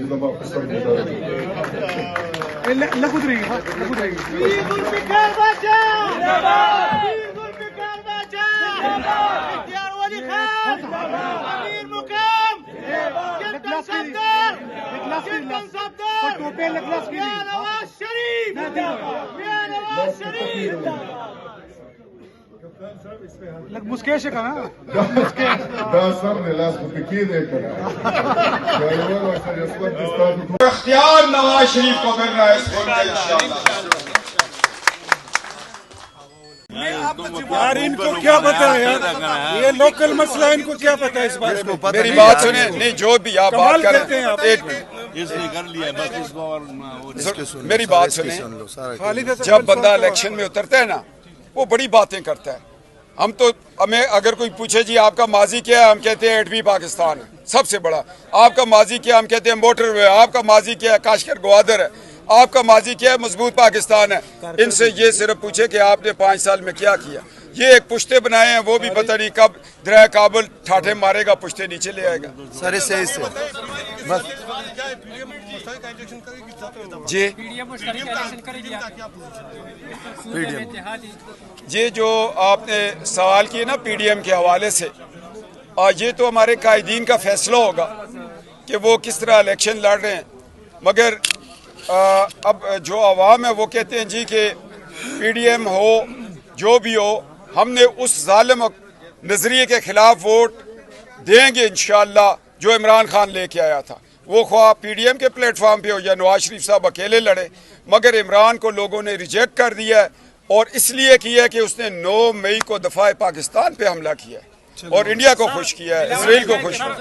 زمان قسم مدارك لا قدري ذوالفقار باچا ذوالفقار باچا اختیار ولی خان امیر مقام کپتن صفدر میاں نواز شریف لك مسكيشك ها ده صرني لازم بكين هيك عشان يصلح استاذ اختیار نواز شریف کو مل رہا ہے اس ملک میں انشاءاللہ. یار ان کو کیا پتا ہے یار یہ لوکل مسئلہ ان کو کیا پتا ہے اس بارے میں میری بات سنیں. نہیں جو بھی آپ بات کریں ایک منٹ میری بات سنیں. جب بندہ الیکشن میں اترتا ہے نا وہ بڑی باتیں کرتا ہے. ہم تو ہمیں اگر کوئی پوچھے جی آپ کا ماضی کیا ہے ہم کہتے ہیں 8ویں پاکستان ہے سب سے بڑا. آپ کا ماضی کیا ہم کہتے ہیں موٹر وے. آپ کا ماضی کیا ہے کاشکر گوادر ہے. آپ کا ماضی کیا ہے مضبوط پاکستان ہے. ان سے یہ صرف پوچھے کہ آپ نے 5 سال میں کیا کیا. یہ ایک پشتے بنائے ہیں وہ بھی پتہ نہیں کب دریا کابل ٹھاٹھے مارے گا پشتے نیچے لے آئے گا. سر سے بس جی یہ جو آپ نے سوال کیے نا پی ڈی ایم کے حوالے سے یہ تو ہمارے قائدین کا فیصلہ ہوگا کہ وہ کس طرح الیکشن لڑ رہے ہیں. مگر اب جو عوام ہے وہ کہتے ہیں جی کہ پی ڈی ایم ہو جو بھی ہو ہم نے اس ظالم نظریے کے خلاف ووٹ دیں گے انشاءاللہ جو عمران خان لے کے آیا تھا. وہ خواہ پی ڈی ایم کے پلیٹ فارم پہ ہو یا نواز شریف صاحب اکیلے لڑے مگر عمران کو لوگوں نے ریجیکٹ کر دیا ہے اور اس لیے کیا ہے کہ اس نے 9 مئی کو دفاع پاکستان پہ حملہ کیا ہے اور انڈیا کو خوش کیا ہے اسرائیل کو خوش کیا ہے.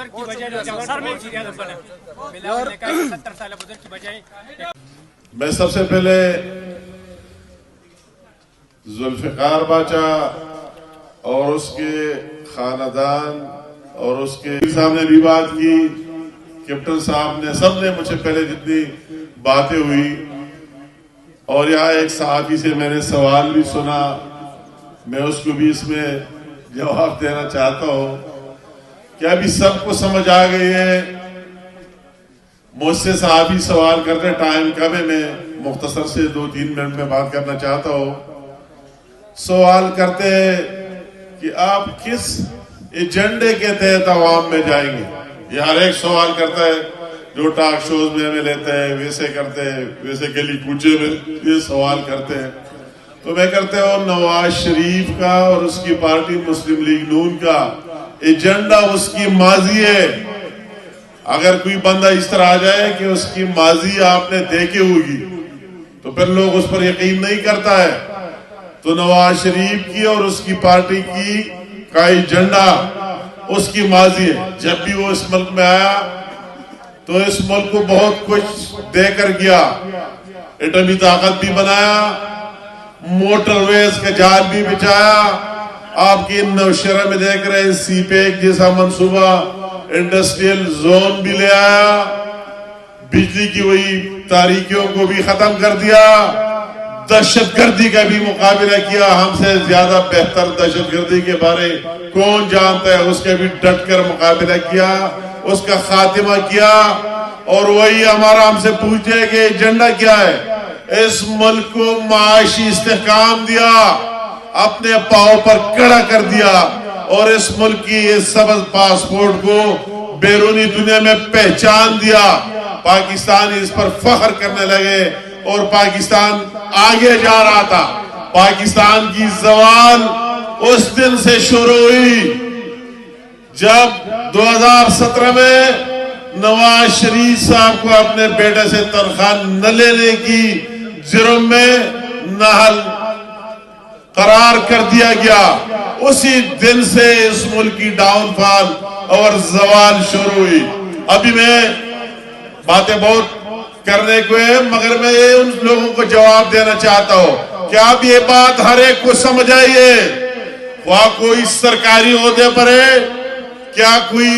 میں سب سے پہلے ذوالفقار باچا اور اس کے خاندان اور اس کے صاحب نے بھی بات کی کیپٹن صاحب نے سب نے مجھ سے پہلے جتنی باتیں ہوئی اور یہاں ایک صحافی سے میں نے سوال بھی سنا میں اس کو بھی اس میں جواب دینا چاہتا ہوں کہ ابھی سب کو سمجھ آ گئی ہے. مجھ سے صحافی سوال کرتے ٹائم کم ہے میں مختصر سے 2-3 منٹ میں بات کرنا چاہتا ہوں. سوال کرتے کہ آپ کس ایجنڈے کے تحت عوام میں جائیں گے. یہ ہر ایک سوال کرتا ہے جو ٹاک شوز میں ہمیں لیتے ہیں ویسے کرتے ہیں ویسے گلی کوچے میں یہ سوال کرتے ہیں. تو میں کرتے ہوں نواز شریف کا اور اس کی پارٹی مسلم لیگ نون کا ایجنڈا اس کی ماضی ہے. اگر کوئی بندہ اس طرح آ جائے کہ اس کی ماضی آپ نے دیکھی ہوگی تو پھر لوگ اس پر یقین نہیں کرتا ہے. تو نواز شریف کی اور اس کی پارٹی کی کا ایجنڈا اس کی ماضی ہے. جب بھی وہ اس ملک میں آیا تو اس ملک کو بہت کچھ دے کر گیا. ایٹمی طاقت بھی بنایا موٹر ویز کا جال بھی بچایا. آپ کی نوشہرہ میں دیکھ رہے ہیں سی پیک جیسا منصوبہ انڈسٹریل زون بھی لے آیا. بجلی کی وہی تاریکیوں کو بھی ختم کر دیا. دہشت گردی کا بھی مقابلہ کیا. ہم سے زیادہ بہتر دہشت گردی کے بارے کون جانتا ہے. اس کا بھی ڈٹ کر مقابلہ کیا اس کا خاتمہ کیا. اور وہی ہمارا ہم سے پوچھے کہ ایجنڈا کیا ہے. اس ملک کو معاشی استحکام دیا اپنے پاؤں پر کھڑا کر دیا اور اس ملک کی اس سبز پاسپورٹ کو بیرونی دنیا میں پہچان دیا. پاکستانی اس پر فخر کرنے لگے اور پاکستان آگے جا رہا تھا. پاکستان کی زوال اس دن سے شروع ہوئی جب 2017 میں نواز شریف صاحب کو اپنے بیٹے سے تنخواہ نہ لینے کی جرم میں نااہل قرار کر دیا گیا. اسی دن سے اس ملک کی ڈاؤن فال اور زوال شروع ہوئی. ابھی میں باتیں بہت کرنے کو ہے مگر میں ان لوگوں کو جواب دینا چاہتا ہوں کہ آپ یہ بات ہر ایک کو سمجھ آئیے. وہاں کوئی سرکاری عہدے پر ہے کیا کوئی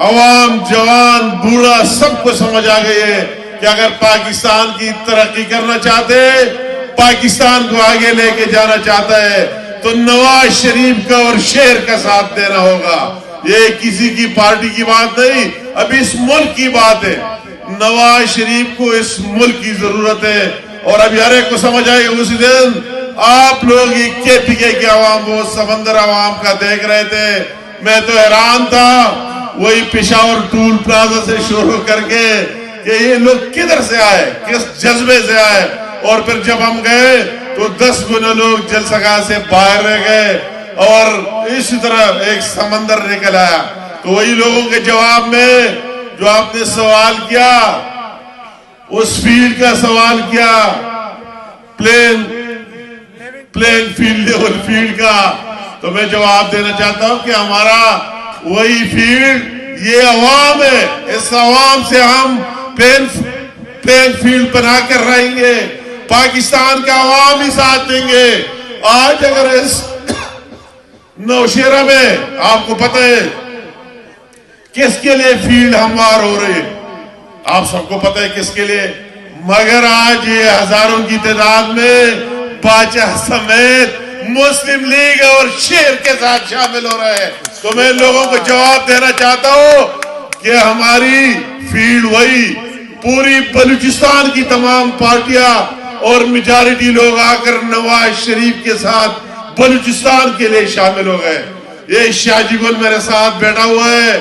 عوام جوان بوڑھا سب کو سمجھ آ گئی ہے کہ اگر پاکستان کی ترقی کرنا چاہتے پاکستان کو آگے لے کے جانا چاہتا ہے تو نواز شریف کا اور شہر کا ساتھ دینا ہوگا. یہ کسی کی پارٹی کی بات نہیں ابھی اس ملک کی بات ہے. نواز شریف کو اس ملک کی ضرورت ہے، اور ابھی ہر ایک کو سمجھ آئی اسی دن آپ لوگ یہ کے پی کے کی عوام وہ سمندر عوام کا دیکھ رہے تھے، میں تو حیران تھا وہی پشاور ٹول پلازا سے شروع کر کے کہ یہ لوگ کدھر سے آئے، کس جذبے سے آئے، اور پھر جب ہم گئے تو 10 گنا لوگ جلسگاہ سے باہر رہ گئے اور اسی طرح ایک سمندر نکل آیا۔ تو وہی لوگوں کے جواب میں جو آپ نے سوال کیا، اس فیلڈ کا سوال کیا، پلین فیلڈ لیول فیلڈ کا، تو میں جواب دینا چاہتا ہوں کہ ہمارا وہی فیلڈ یہ عوام ہے، اس عوام سے ہم پلین فیلڈ بنا کر رہیں گے، پاکستان کا عوام ہی ساتھ دیں گے۔ آج اگر اس نوشہرہ میں آپ کو پتہ ہے کس کے لیے فیلڈ ہموار ہو رہے ہیں، آپ سب کو پتہ ہے کس کے لیے، مگر آج یہ ہزاروں کی تعداد میں باچا سمیت مسلم لیگ اور شیر کے ساتھ شامل ہو رہے ہیں۔ تو میں لوگوں کو جواب دینا چاہتا ہوں کہ ہماری فیلڈ وہی، پوری بلوچستان کی تمام پارٹیاں اور میجارٹی لوگ آ کر نواز شریف کے ساتھ بلوچستان کے لیے شامل ہو گئے۔ یہ شاہ جی گل میرے ساتھ بیٹھا ہوا ہے،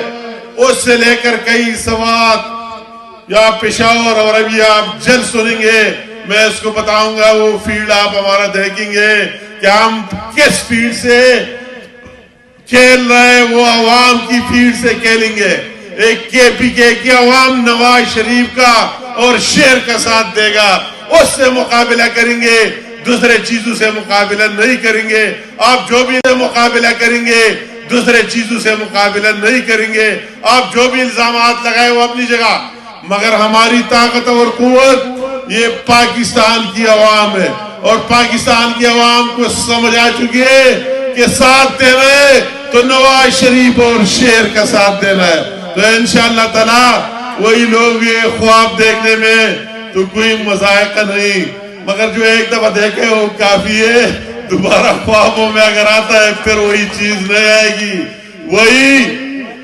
اس سے لے کر کئی سوات یا پشاور، اور ابھی آپ جلد سنیں گے، میں اس کو بتاؤں گا وہ فیلڈ آپ ہمارا دیکھیں گے کہ ہم کس فیلڈ سے کھیل رہے ہیں، وہ عوام کی فیلڈ سے کھیلیں گے۔ ایک کے پی کے کی عوام نواز شریف کا اور شیر کا ساتھ دے گا، اس سے مقابلہ کریں گے، دوسرے چیزوں سے مقابلہ نہیں کریں گے۔ آپ جو بھی مقابلہ کریں گے دوسرے چیزوں سے مقابلہ نہیں کریں گے۔ آپ جو بھی الزامات لگائے وہ اپنی جگہ، مگر ہماری طاقت اور قوت یہ پاکستان کی عوام ہے، اور پاکستان کی عوام کو سمجھ آ چکی ہے کہ ساتھ دینا ہے تو نواز شریف اور شیر کا ساتھ دینا ہے۔ تو انشاءاللہ تعالی وہی لوگ یہ خواب دیکھنے میں تو کوئی مذائقہ نہیں، مگر جو ایک دفعہ دیکھے وہ کافی ہے، دوبارہ خوابوں میں اگر آتا ہے پھر وہی چیز نہیں آئے گی۔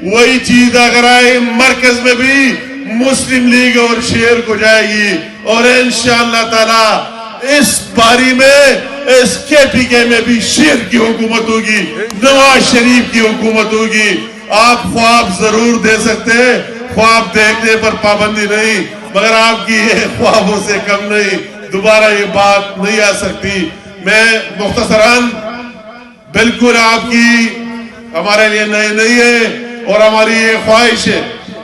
وہی چیز اگر آئے مرکز میں بھی مسلم لیگ اور شیر کو جائے گی، اور انشاءاللہ تعالی اس باری میں اس کے پی کے میں بھی شیر کی حکومت ہوگی، نواز شریف کی حکومت ہوگی۔ آپ خواب ضرور دے سکتے ہیں، خواب دیکھنے پر پابندی نہیں، مگر آپ کی یہ خوابوں سے کم نہیں، دوبارہ یہ بات نہیں آ سکتی۔ میں مختصراً بالکل آپ کی ہمارے لیے نہیں ہے، اور ہماری یہ خواہش ہے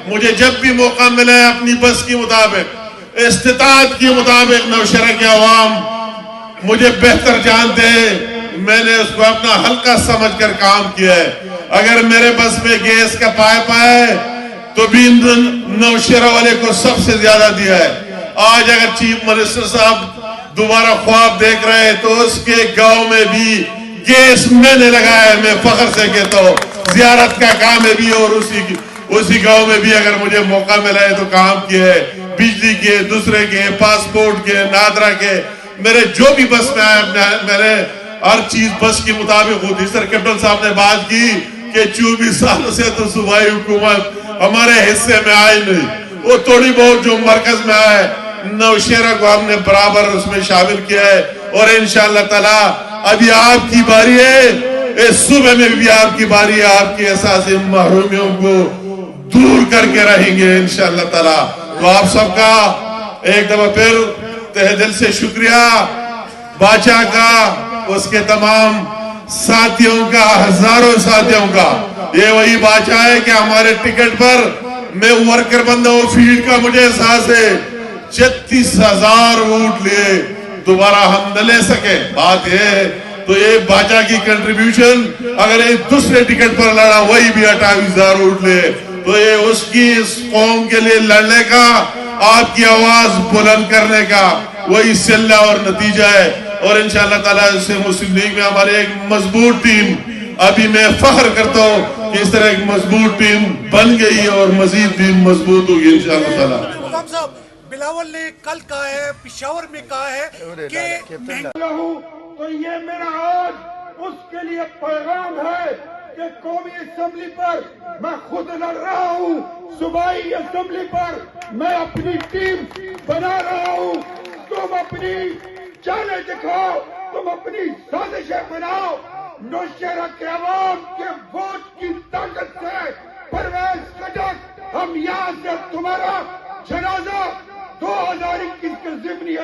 مجھے جب بھی موقع ملے اپنی بس کی مطابق، استطاعت کی مطابق نوشہرہ کے عوام مجھے بہتر جانتے ہیں، میں نے اس کو اپنا حلقہ سمجھ کر کام کیا ہے۔ اگر میرے بس میں گیس کا پائپ آئے تو بھی نوشہرہ والے کو سب سے زیادہ دیا ہے۔ آج اگر چیف منسٹر صاحب دوبارہ خواب دیکھ رہے ہیں تو اس کے گاؤں میں بھی گیس میں نے لگایا ہے، میں فخر سے کہتا ہوں، زیارت کا کام ہے بھی، اور اسی گاؤں میں بھی اگر مجھے موقع ملا ہے تو کام کیا ہے، بجلی کے، دوسرے کے، پاسپورٹ کے، نادرا کے، میرے جو بھی بس میں آیا میرے ہر چیز بس کی مطابق ہوتی۔ سر کیپٹن صاحب نے بات کی کہ 24 سالوں سے تو صوبائی حکومت ہمارے حصے میں آئی نہیں، وہ تھوڑی بہت جو مرکز میں آئے نوشہرہ کو ہم نے برابر اس میں شامل کیا ہے، اور انشاءاللہ تعالی ابھی آپ کی باری ہے، اس صوبے میں بھی آپ کی باری ہے، آپ کی احساسی محرومیوں کو دور کر کے رہیں گے انشاءاللہ تعالی۔ تو آپ سب کا ایک دفعہ پھر تہ دل سے شکریہ، باچا کا، اس کے تمام ساتھیوں کا، ہزاروں ساتھیوں کا۔ یہ وہی باچا ہے کہ ہمارے ٹکٹ پر میں ورکر بندہ ہوں، فیلڈ کا مجھے احساس ہے 36,000 ووٹ لیے، دوبارہ ہم نہ لے سکے۔ بات یہ ہے تو یہ باچا کی کنٹریبیوشن اگر ایک دوسرے ٹکٹ پر لڑا وہی بھی 28,000 ووٹ لے، تو یہ اس کی اس قوم کے لیے لڑنے کا، آپ کی آواز بلند کرنے کا وہی صلہ اور نتیجہ ہے۔ اور انشاءاللہ تعالیٰ اس سے مسلم لیگ میں ہمارے ایک مضبوط ٹیم، ابھی میں فخر کرتا ہوں کہ اس طرح ایک مضبوط ٹیم بن گئی اور مزید بھی مضبوط ہوگی انشاءاللہ تعالیٰ۔ مقام صاحب، بلاول نے کل کہا ہے، پشاور میں کہا ہے کہ تو یہ میرا آج اس کے لیے پیغام ہے کہ قومی اسمبلی پر میں خود لڑ رہا ہوں, صوبائی اسمبلی پر میں اپنی ٹیم بنا رہا ہوں. تم اپنی چالیں دکھاؤ, تم اپنی سازشیں بناؤ. نوشہرہ کے عوام کے ووٹ کی طاقت سے پرویز کٹک ہم یہاں سے تمہارا جنازہ 2021 کے ضمنی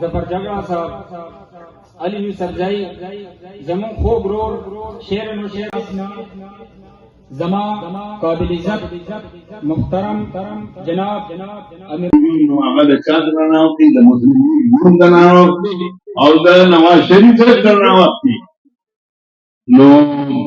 ظفر جگڑا صاحب علی سرجائی زمون خوب رور شیر نوشیر زمان قابل عزت محترم جناب امیر محمد چاند رانا ہوتی دا مسلمین رانا ہوتی اور دا نواز شریف رانا ہوتی نو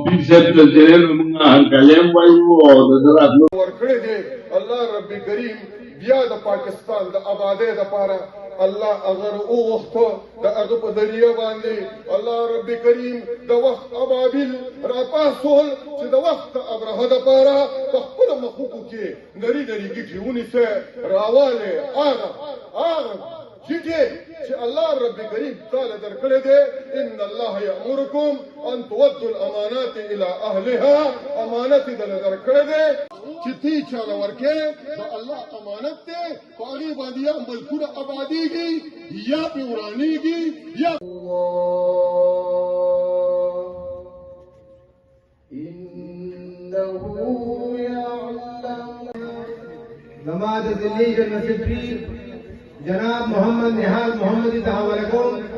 پیسے تجرین منگا ہنکالیم وائیو اور درات نو ورکڑے دے. اللہ رب کریم بیا دا پاکستان دا آبادے دا پارا اللہ اگر او وقت دا اغب دریا باندے اللہ رب کریم دا وقت ابابیل راپا سول چی دا وقت ابرہ دا پارا تخپل مخوکو کے نری نری گیٹی اونی سے راوالے آغا جیٹے چی اللہ رب کریم تعالی در کلے دے ان اللہ یامرکم ان تودوا الامانات الى اہلها امانت در کلے دے چتی چالا ورکے دا اللہ امانت دے پاگی باندیا ملکون آبادی گی یا پیورانی گی یا انہو یعلم. نماز دلی کے نصیب جناب محمد نہال محمد السلام علیکم.